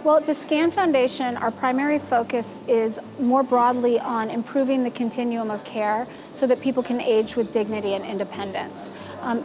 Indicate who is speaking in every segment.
Speaker 1: Well, at the SCAN Foundation, our primary focus is more broadly on improving the continuum of care so that people can age with dignity and independence.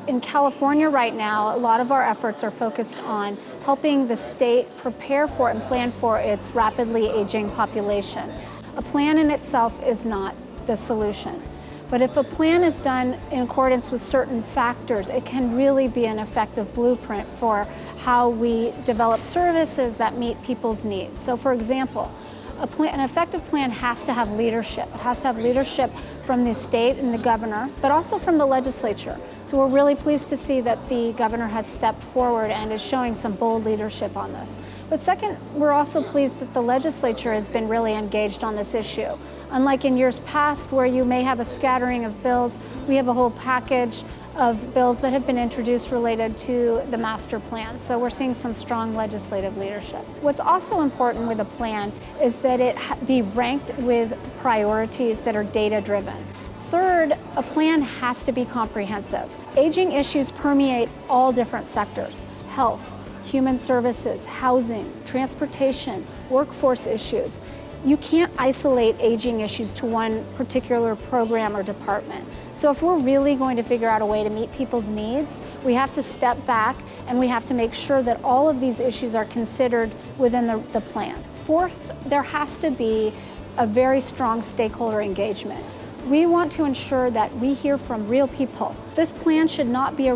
Speaker 1: In California right now, a lot of our efforts are focused on helping the state prepare for and plan for its rapidly aging population. A plan in itself is not the solution. But if a plan is done in accordance with certain factors, it can really be an effective blueprint for how we develop services that meet people's needs. So for example, an effective plan has to have leadership. It has to have leadership from the state and the governor, but also from the legislature. So we're really pleased to see that the governor has stepped forward and is showing some bold leadership on this. But second, we're also pleased that the legislature has been really engaged on this issue. Unlike in years past where you may have a scattering of bills, we have a whole package of bills that have been introduced related to the master plan. So we're seeing some strong legislative leadership. What's also important with a plan is that it be ranked with priorities that are data-driven. Third, a plan has to be comprehensive. Aging issues permeate all different sectors: health, human services, housing, transportation, workforce issues. You can't isolate aging issues to one particular program or department. So if we're really going to figure out a way to meet people's needs, we have to step back and we have to make sure that all of these issues are considered within the plan. Fourth, there has to be a very strong stakeholder engagement. We want to ensure that we hear from real people. This plan should not be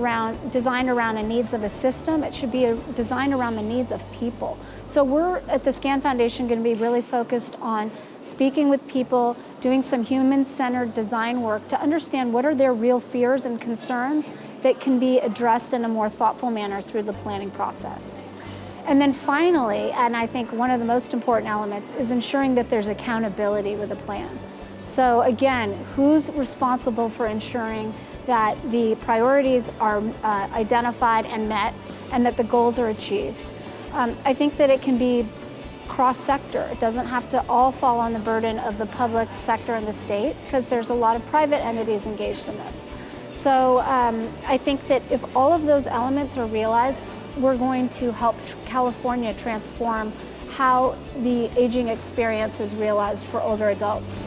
Speaker 1: designed around the needs of a system. It should be designed around the needs of people. So we're at the SCAN Foundation going to be really focused on speaking with people, doing some human-centered design work to understand what are their real fears and concerns that can be addressed in a more thoughtful manner through the planning process. And then finally, and I think one of the most important elements, is ensuring that there's accountability with a plan. So again, who's responsible for ensuring that the priorities are identified and met and that the goals are achieved? I think that it can be cross-sector. It doesn't have to all fall on the burden of the public sector and the state, because there's a lot of private entities engaged in this. So I think that if all of those elements are realized, we're going to help California transform how the aging experience is realized for older adults.